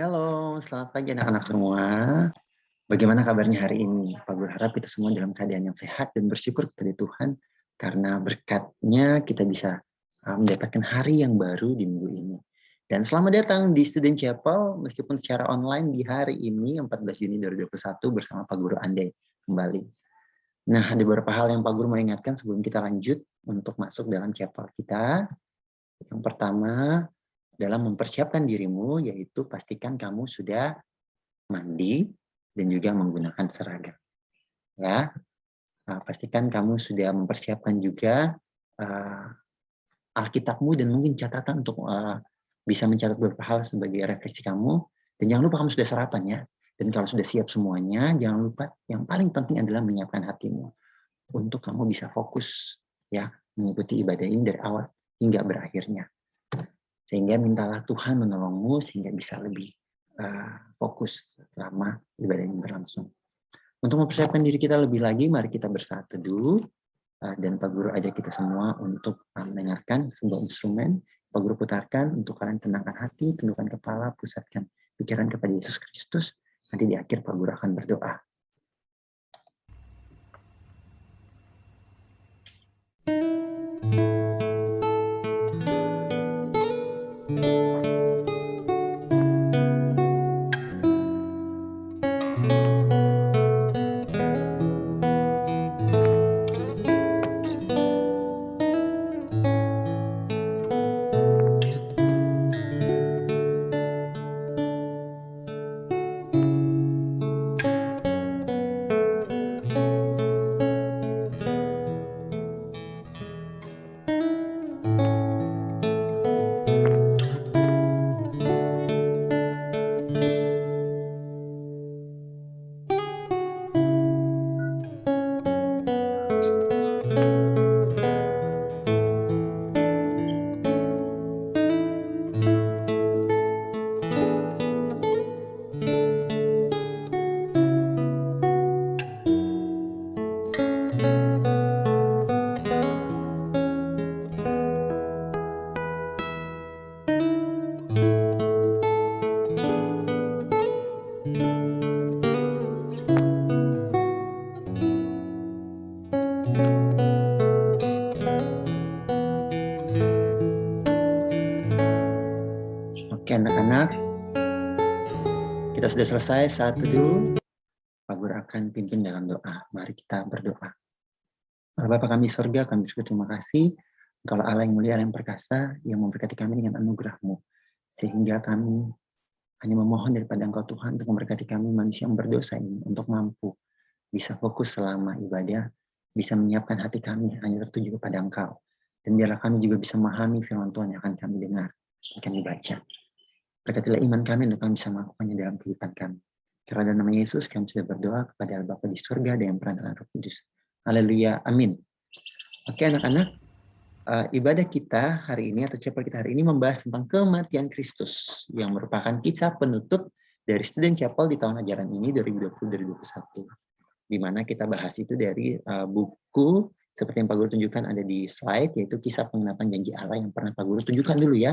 Halo, selamat pagi anak-anak semua. Bagaimana kabarnya hari ini? Pak Guru harap kita semua dalam keadaan yang sehat dan bersyukur kepada Tuhan karena berkatnya kita bisa mendapatkan hari yang baru di minggu ini. Dan selamat datang di Student Chapel meskipun secara online di hari ini 14 Juni 2021 bersama Pak Guru Ande kembali. Nah, ada beberapa hal yang Pak Guru mau ingatkan sebelum kita lanjut untuk masuk dalam chapel kita. Yang pertama, dalam mempersiapkan dirimu, yaitu pastikan kamu sudah mandi dan juga menggunakan seragam. Ya, pastikan kamu sudah mempersiapkan juga Alkitabmu dan mungkin catatan untuk bisa mencatat beberapa hal sebagai refleksi kamu. Dan jangan lupa kamu sudah sarapan ya. Dan kalau sudah siap semuanya, jangan lupa yang paling penting adalah menyiapkan hatimu untuk kamu bisa fokus ya mengikuti ibadah ini dari awal hingga berakhirnya. Sehingga mintalah Tuhan menolongmu sehingga bisa lebih fokus selama ibadah ini berlangsung. Untuk mempersiapkan diri kita lebih lagi, mari kita bersatu dulu. Dan Pak Guru ajak kita semua untuk mendengarkan sebuah instrumen. Pak Guru putarkan untuk kalian tenangkan hati, tundukkan kepala, pusatkan pikiran kepada Yesus Kristus. Nanti di akhir Pak Guru akan berdoa. Oke anak-anak, kita sudah selesai saat teduh. Pak Guru akan pimpin dalam doa. Mari kita berdoa. Bapa kami surga, kami bersyukur terima kasih. Kalau Allah yang mulia, yang perkasa, yang memberkati kami dengan anugerah-Mu. Sehingga kami hanya memohon daripada Engkau Tuhan untuk memberkati kami manusia yang berdosa ini. Untuk mampu bisa fokus selama ibadah, bisa menyiapkan hati kami hanya tertuju kepada Engkau. Dan biarlah kami juga bisa memahami firman Tuhan yang akan kami dengar, yang kami baca. Berkatilah iman kami untuk kami bisa melakukannya dalam kehidupan kami. Karena dalam nama Yesus kami sudah berdoa kepada Bapa di surga dan yang pernah Roh Kudus. Haleluya, amin. Oke anak-anak, ibadah kita hari ini atau chapel kita hari ini membahas tentang kematian Kristus yang merupakan kisah penutup dari Student Chapel di tahun ajaran ini 2020-2021. Di mana kita bahas itu dari buku seperti yang Pak Guru tunjukkan ada di slide, yaitu kisah penggenapan janji Allah yang pernah Pak Guru tunjukkan dulu ya.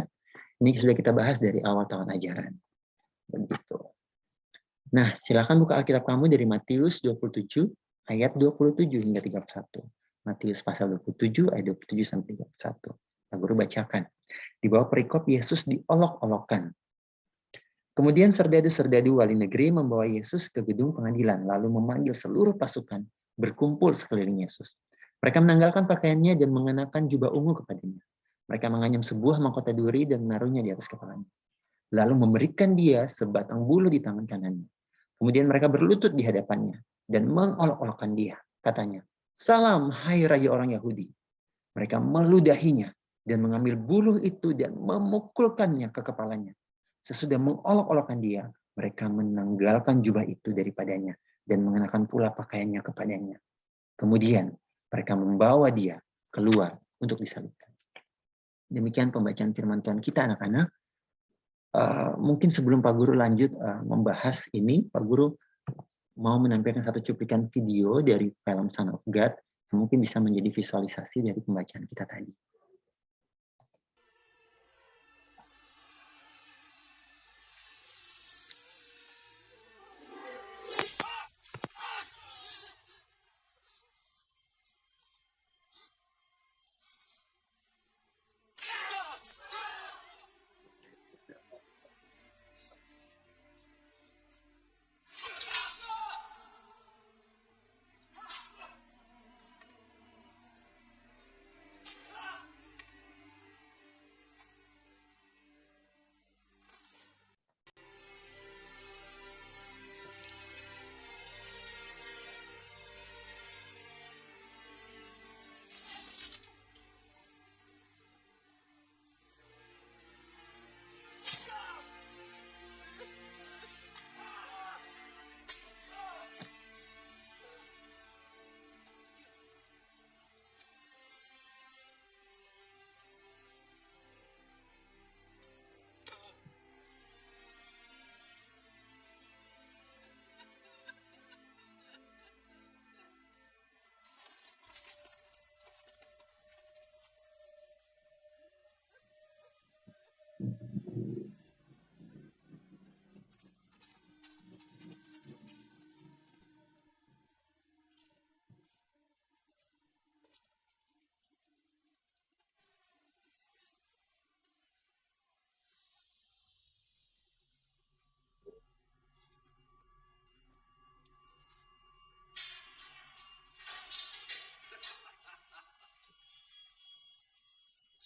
Ini sudah kita bahas dari awal tahun ajaran. Begitu. Nah, silakan buka Alkitab kamu dari Matius 27 ayat 27 hingga 31. Matius pasal 27 ayat 27 sampai 31. Pak Guru bacakan. Di bawah perikop Yesus diolok-olokkan. Kemudian serdadu-serdadu wali negeri membawa Yesus ke gedung pengadilan, lalu memanggil seluruh pasukan berkumpul sekeliling Yesus. Mereka menanggalkan pakaiannya dan mengenakan jubah ungu kepadanya. Mereka menganyam sebuah mahkota duri dan menaruhnya di atas kepalanya. Lalu memberikan dia sebatang bulu di tangan kanannya. Kemudian mereka berlutut di hadapannya dan mengolok-olokkan dia. Katanya, "Salam, hai raja orang Yahudi." Mereka meludahinya dan mengambil bulu itu dan memukulkannya ke kepalanya. Sesudah mengolok-olokkan dia, mereka menanggalkan jubah itu daripadanya dan mengenakan pula pakaiannya kepadanya. Kemudian mereka membawa dia keluar untuk disalibkan. Demikian pembacaan firman Tuhan kita anak-anak. Mungkin sebelum Pak Guru lanjut membahas ini, Pak Guru mau menampilkan satu cuplikan video dari film Son of God yang mungkin bisa menjadi visualisasi dari pembacaan kita tadi.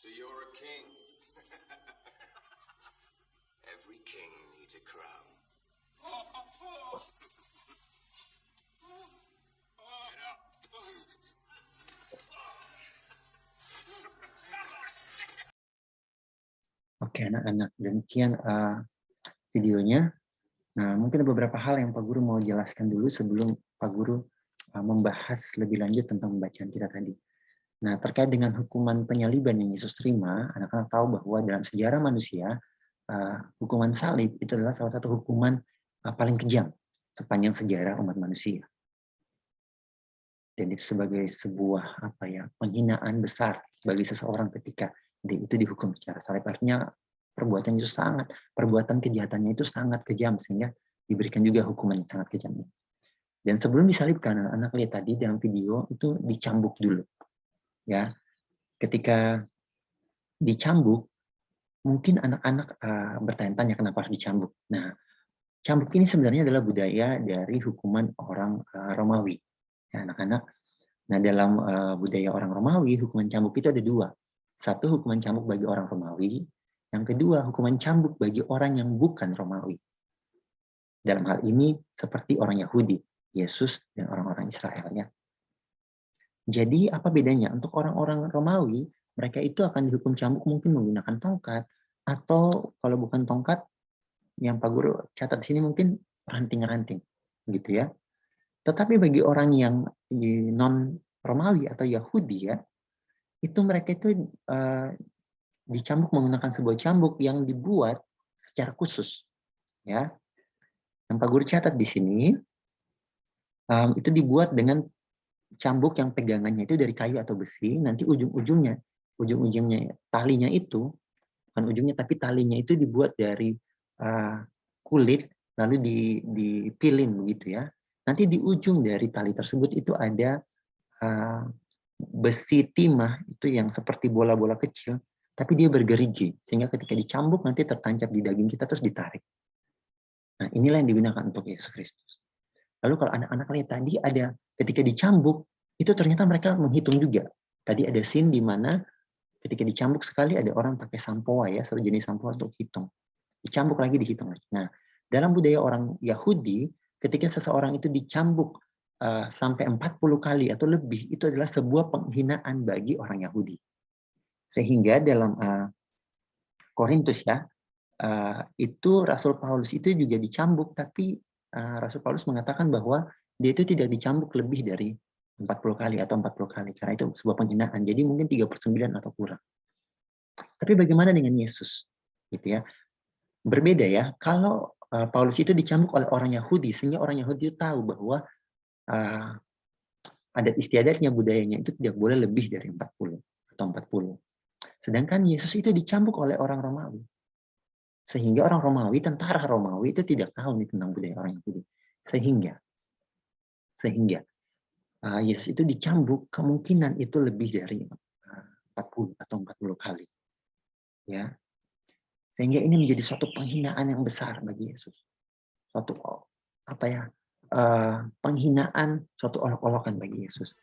So you're a king. Every king needs a crown. Get up. Oke, anak-anak, demikian videonya. Nah, mungkin ada beberapa hal yang Pak Guru mau jelaskan dulu sebelum Pak Guru membahas lebih lanjut tentang pembacaan kita tadi. Nah, terkait dengan hukuman penyaliban yang Yesus terima, anak-anak tahu bahwa dalam sejarah manusia, hukuman salib itu adalah salah satu hukuman paling kejam sepanjang sejarah umat manusia. Dan itu sebagai sebuah penghinaan besar bagi seseorang ketika itu dihukum secara salib. Artinya perbuatan kejahatannya itu sangat kejam sehingga diberikan juga hukuman yang sangat kejam. Dan sebelum disalibkan, anak-anak lihat tadi dalam video itu dicambuk dulu. Ya, ketika dicambuk, mungkin anak-anak bertanya-tanya kenapa harus dicambuk. Nah, cambuk ini sebenarnya adalah budaya dari hukuman orang Romawi. Ya, anak-anak. Nah, dalam budaya orang Romawi, hukuman cambuk itu ada dua. Satu, hukuman cambuk bagi orang Romawi. Yang kedua, hukuman cambuk bagi orang yang bukan Romawi. Dalam hal ini, seperti orang Yahudi, Yesus dan orang-orang Israel. Ya. Jadi, apa bedanya? Untuk orang-orang Romawi, mereka itu akan dihukum cambuk mungkin menggunakan tongkat, atau kalau bukan tongkat, yang Pak Guru catat di sini mungkin ranting-ranting. Gitu ya. Tetapi bagi orang yang non-Romawi atau Yahudi ya, itu mereka itu dicambuk menggunakan sebuah cambuk yang dibuat secara khusus. Ya, yang Pak Guru catat di sini, itu dibuat dengan cambuk yang pegangannya itu dari kayu atau besi, nanti ujung-ujungnya talinya itu, bukan ujungnya tapi talinya itu dibuat dari kulit, lalu dipilin begitu ya. Nanti di ujung dari tali tersebut itu ada besi timah itu yang seperti bola-bola kecil, tapi dia bergerigi sehingga ketika dicambuk nanti tertancap di daging kita terus ditarik. Nah, inilah yang digunakan untuk Yesus Kristus. Lalu kalau anak-anak lihat tadi ada ketika dicambuk itu ternyata mereka menghitung juga. Tadi ada scene di mana ketika dicambuk sekali ada orang pakai sampoa ya, satu jenis sampoa untuk hitung. Dicambuk lagi dihitung lagi. Nah, dalam budaya orang Yahudi ketika seseorang itu dicambuk sampai 40 kali atau lebih, itu adalah sebuah penghinaan bagi orang Yahudi. Sehingga dalam Korintus ya, itu Rasul Paulus itu juga dicambuk, tapi Rasul Paulus mengatakan bahwa dia itu tidak dicambuk lebih dari 40 kali atau 40 kali, karena itu sebuah penghinaan. Jadi mungkin 39 atau kurang. Tapi bagaimana dengan Yesus? Gitu ya. Berbeda ya, kalau Paulus itu dicambuk oleh orang Yahudi, sehingga orang Yahudi itu tahu bahwa adat istiadatnya, budayanya itu tidak boleh lebih dari 40 atau 40. Sedangkan Yesus itu dicambuk oleh orang Romawi. Sehingga orang Romawi, tentara Romawi itu tidak tahu nih tentang budaya orang Yahudi. Sehingga Yesus itu dicambuk, kemungkinan itu lebih dari 40 atau 40 kali. Ya. Sehingga ini menjadi suatu penghinaan yang besar bagi Yesus. Suatu penghinaan, suatu olok-olokan bagi Yesus.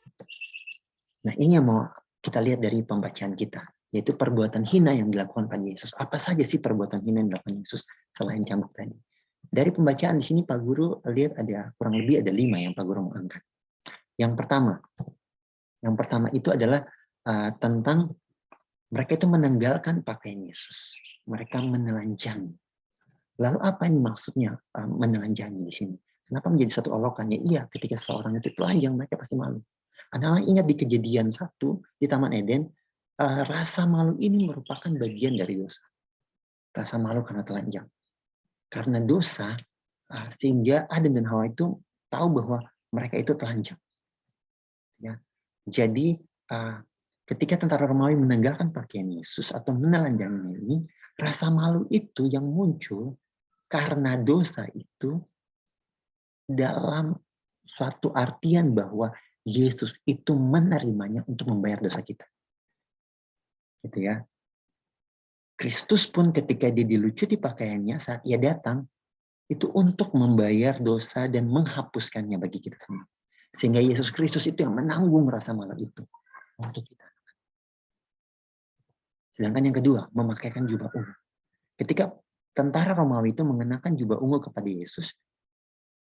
Nah, ini yang mau kita lihat dari pembacaan kita, yaitu perbuatan hina yang dilakukan pada Yesus. Apa saja sih perbuatan hina yang dilakukan Yesus selain cambuk tadi? Dari pembacaan di sini Pak Guru lihat ada kurang lebih ada 5 yang Pak Guru mau angkat. Yang pertama itu adalah tentang mereka itu menanggalkan pakaian Yesus. Mereka menelanjangi. Lalu apa ini maksudnya menelanjangi di sini? Kenapa menjadi satu olokannya? Iya, ketika seorang itu telanjang, mereka pasti malu. Anda ingat di Kejadian 1 di Taman Eden, rasa malu ini merupakan bagian dari dosa. Rasa malu karena telanjang. Karena dosa, sehingga Adam dan Hawa itu tahu bahwa mereka itu telanjang. Ya. Jadi, ketika tentara Romawi menanggalkan pakaian Yesus atau menelanjanginya ini, rasa malu itu yang muncul karena dosa itu dalam suatu artian bahwa Yesus itu menerimanya untuk membayar dosa kita. Gitu ya. Kristus pun ketika dia dilucuti pakaiannya saat ia datang, itu untuk membayar dosa dan menghapuskannya bagi kita semua. Sehingga Yesus Kristus itu yang menanggung rasa malu itu untuk kita. Sedangkan yang kedua, memakaikan jubah ungu. Ketika tentara Romawi itu mengenakan jubah ungu kepada Yesus,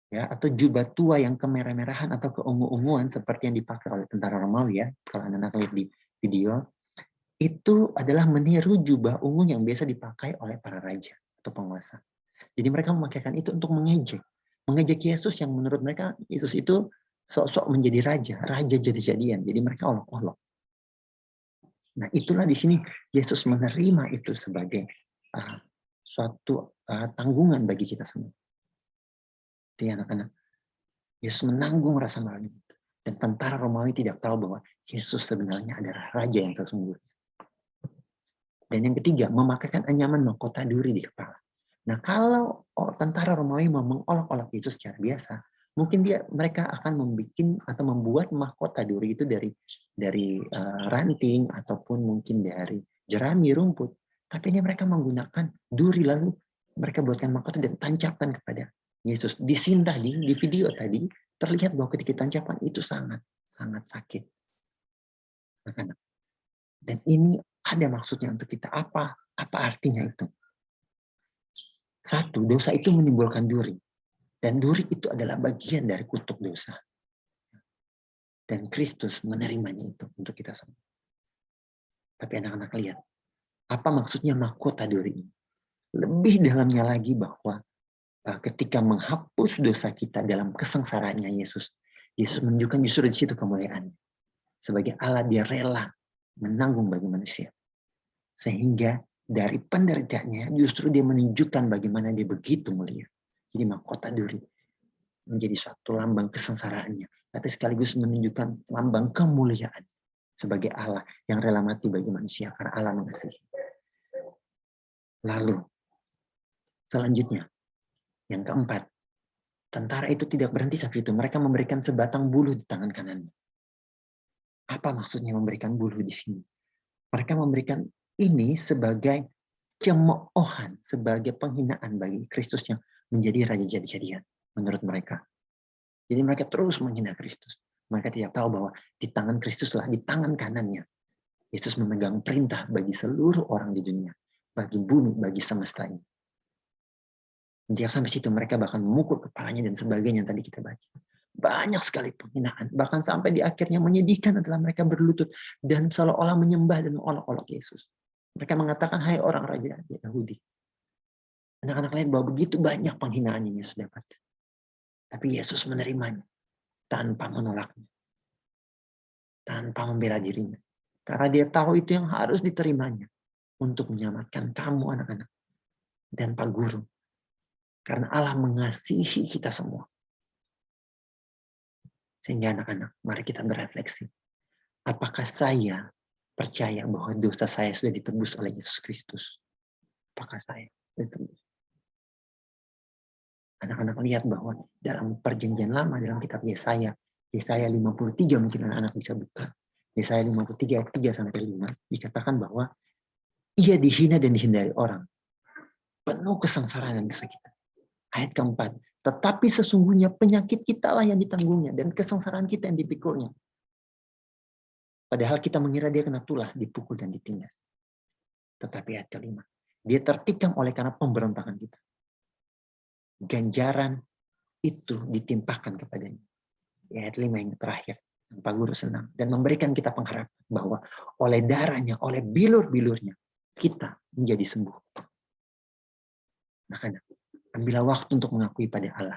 ya, atau jubah tua yang kemerah-merahan atau keungu-unguan seperti yang dipakai oleh tentara Romawi, ya, kalau anak-anak lihat di video, itu adalah meniru jubah ungu yang biasa dipakai oleh para raja atau penguasa. Jadi mereka memakaikan itu untuk mengejek Yesus yang menurut mereka Yesus itu sok-sok menjadi raja jadi-jadian. Jadi mereka olok-olok. Nah, itulah di sini Yesus menerima itu sebagai suatu tanggungan bagi kita semua. Jadi anak-anak, Yesus menanggung rasa malu itu. Dan tentara Romawi tidak tahu bahwa Yesus sebenarnya adalah raja yang sesungguhnya. Dan yang ketiga, memakaikan anyaman mahkota duri di kepala. Nah, kalau tentara Romawi mau mengolok-olok Yesus secara biasa, mungkin mereka akan membuat mahkota duri itu dari ranting ataupun mungkin dari jerami rumput. Tapi ini mereka menggunakan duri, lalu mereka buatkan mahkota dan tancapkan kepada Yesus. Di sini tadi, di video tadi, terlihat bahwa ketika tancapan itu sangat sakit. Dan ini ada maksudnya untuk kita. Apa artinya itu? Satu, dosa itu menimbulkan duri. Dan duri itu adalah bagian dari kutuk dosa. Dan Kristus menerimanya itu untuk kita semua. Tapi anak-anak lihat, apa maksudnya mahkota duri ini? Lebih dalamnya lagi bahwa ketika menghapus dosa kita dalam kesengsaraannya Yesus menunjukkan justru di situ kemuliaannya. Sebagai Allah, dia rela menanggung bagi manusia. Sehingga dari penderitaannya justru dia menunjukkan bagaimana dia begitu mulia. Jadi mahkota duri menjadi suatu lambang kesengsaraannya, tapi sekaligus menunjukkan lambang kemuliaan sebagai Allah yang rela mati bagi manusia karena Allah mengasihi. Lalu selanjutnya, yang keempat, tentara itu tidak berhenti sampai itu. Mereka memberikan sebatang buluh di tangan kanannya. Apa maksudnya memberikan buluh di sini? Mereka memberikan ini sebagai cemoohan, sebagai penghinaan bagi Kristus yang menjadi raja jadi-jadian menurut mereka. Jadi mereka terus menghina Kristus. Mereka tidak tahu bahwa di tangan Kristuslah, di tangan kanannya, Yesus memegang perintah bagi seluruh orang di dunia, bagi bumi, bagi semesta ini. Dia sampai situ mereka bahkan memukul kepalanya dan sebagainya yang tadi kita baca. Banyak sekali penghinaan. Bahkan sampai di akhirnya menyedihkan adalah mereka berlutut dan seolah-olah menyembah dan mengolok-olok Yesus. Mereka mengatakan, hai orang raja Yahudi. Anak-anak lihat bahwa begitu banyak penghinaan yang Yesus dapat. Tapi Yesus menerimanya tanpa menolaknya. Tanpa membela dirinya. Karena dia tahu itu yang harus diterimanya. Untuk menyelamatkan kamu anak-anak. Dan Pak Guru. Karena Allah mengasihi kita semua. Sehingga anak-anak, mari kita berefleksi. Apakah saya percaya bahwa dosa saya sudah ditebus oleh Yesus Kristus? Apakah saya ditebus? Anak-anak lihat bahwa dalam perjanjian lama, dalam kitab Yesaya 53 mungkin anak-anak bisa buka. Yesaya 53 ayat 3 sampai 5 dikatakan bahwa ia dihina dan dihindari orang. Penuh kesengsaraan dan kesakitan. Ayat keempat, tetapi sesungguhnya penyakit kita lah yang ditanggungnya dan kesengsaraan kita yang dipikulnya. Padahal kita mengira dia kena tulah, dipukul dan ditindas. Tetapi ayat kelima, dia tertikam oleh karena pemberontakan kita. Ganjaran itu ditimpakan kepadanya. Ayat 5 yang terakhir, yang Pak Guru senang. Dan memberikan kita pengharapan bahwa oleh darahnya, oleh bilur-bilurnya, kita menjadi sembuh. Makanya, ambillah waktu untuk mengakui pada Allah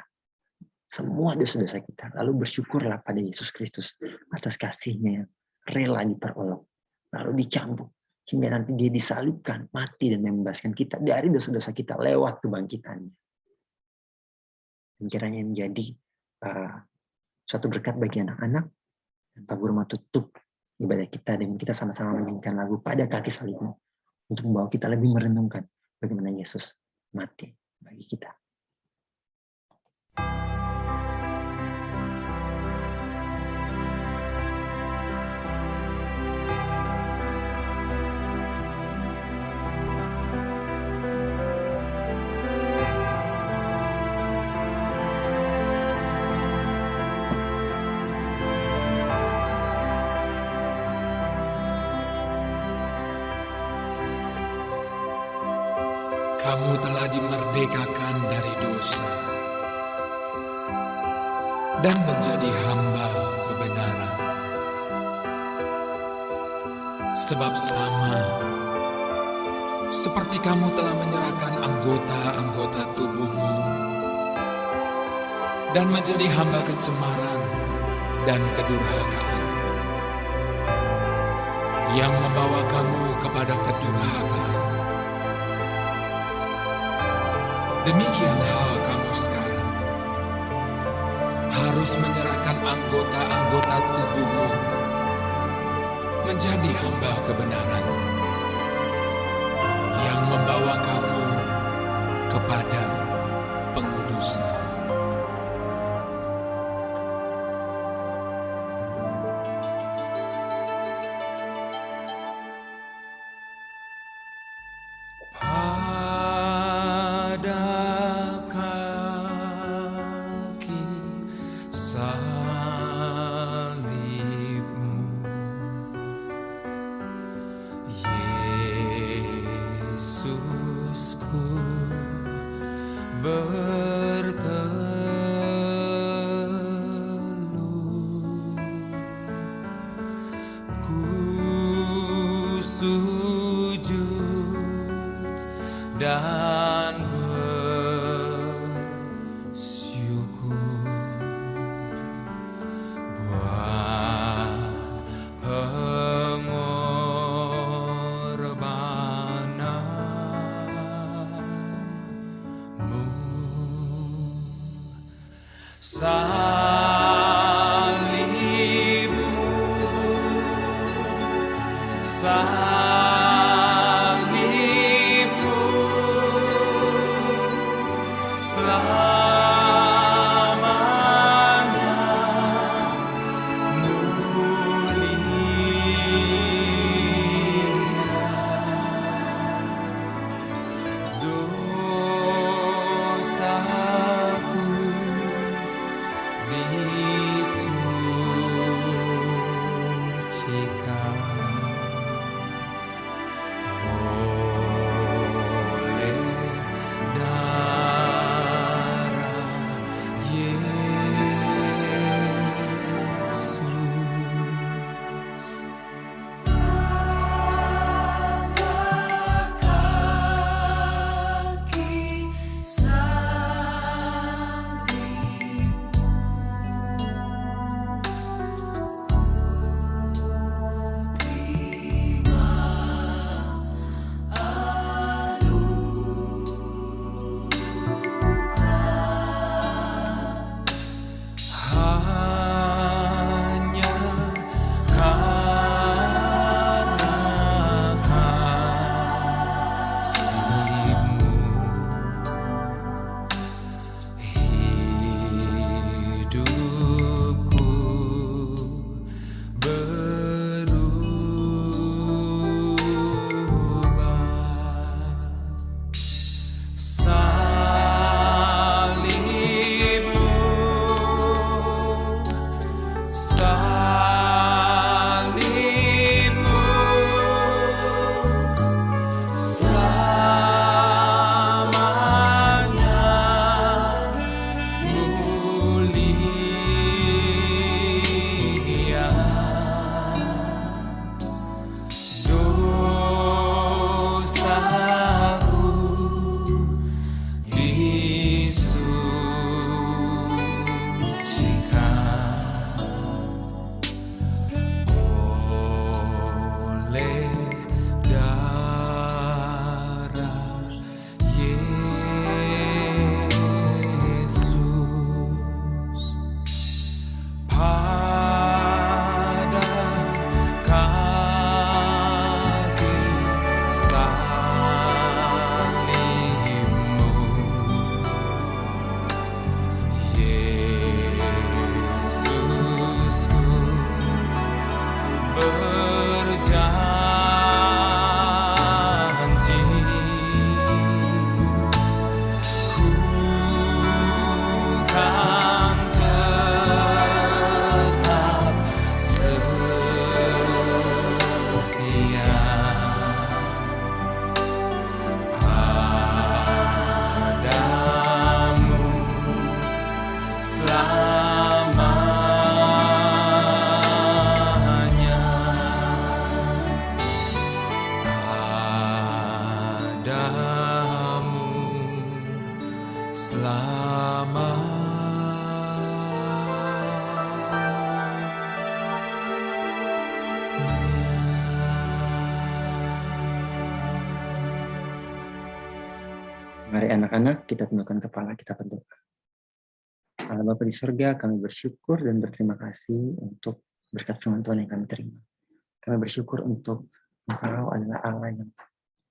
semua dosa-dosa kita. Lalu bersyukurlah pada Yesus Kristus atas kasih-Nya yang rela diperolok. Lalu dicambuk. Hingga nanti dia disalibkan, mati dan membebaskan kita dari dosa-dosa kita lewat kebangkitannya. Dan kiranya menjadi suatu berkat bagi anak-anak. Dan Pak Guru mau tutup ibadah kita dengan kita sama-sama menyanyikan lagu Pada Kaki Salibmu. Untuk membawa kita lebih merenungkan bagaimana Yesus mati bagi kita. Kamu telah dimerdekakan dari dosa dan menjadi hamba kebenaran. Sebab sama seperti kamu telah menyerahkan anggota-anggota tubuhmu dan menjadi hamba kecemaran dan kedurhakaan yang membawa kamu kepada kedurhakaan. Demikian hal kamu sekarang harus menyerahkan anggota-anggota tubuhmu menjadi hamba kebenaran yang membawa kamu kepada pengudusan. Dan bersyukur buat pengorbananmu. Salibmu Mari anak-anak, kita tundukkan kepala, kita berdoa. Allah Bapa di surga, kami bersyukur dan berterima kasih untuk berkat firman Tuhan yang kami terima. Kami bersyukur untuk Engkau adalah Allah yang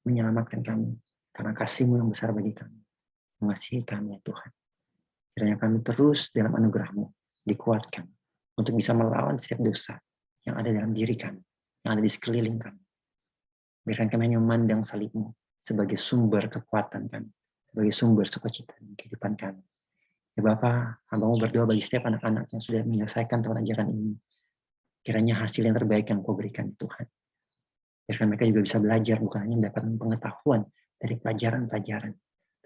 menyelamatkan kami, karena kasih-Mu yang besar bagi kami. Mengasihi kami ya Tuhan. Kiranya kami terus dalam anugerah-Mu dikuatkan untuk bisa melawan setiap dosa yang ada dalam diri kami, yang ada di sekeliling kami. Biarkan kami hanya memandang salib-Mu sebagai sumber kekuatan kami, sebagai sumber sukacita dalam kehidupan kami. Ya Bapa, hamba-Mu berdoa bagi setiap anak-anak yang sudah menyelesaikan tahun ajaran ini. Kiranya hasil yang terbaik yang Kau berikan Tuhan. Biarkan mereka juga bisa belajar, bukan hanya mendapatkan pengetahuan dari pelajaran-pelajaran,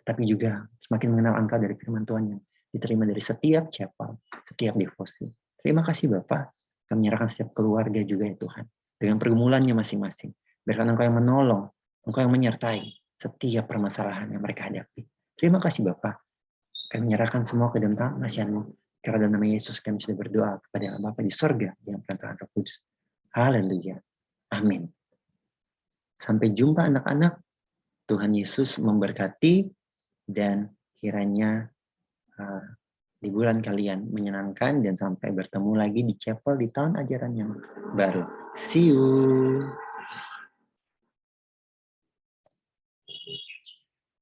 tetapi juga semakin mengenal Engkau dari firman Tuhan yang diterima dari setiap chapel, setiap devosi. Terima kasih Bapa. Kami menyerahkan setiap keluarga juga ya Tuhan, dengan pergumulannya masing-masing. Biarkan Engkau yang menolong, Engkau yang menyertai setiap permasalahan yang mereka hadapi. Terima kasih Bapa. Kami menyerahkan semua ke dalam tangan kasihan-Mu. Karena dalam nama Yesus kami sudah berdoa kepada Allah Bapa di sorga dengan perantaraan Roh Kudus. Haleluya. Amin. Sampai jumpa anak-anak. Tuhan Yesus memberkati dan kiranya liburan kalian menyenangkan dan sampai bertemu lagi di chapel di tahun ajaran yang baru. See you.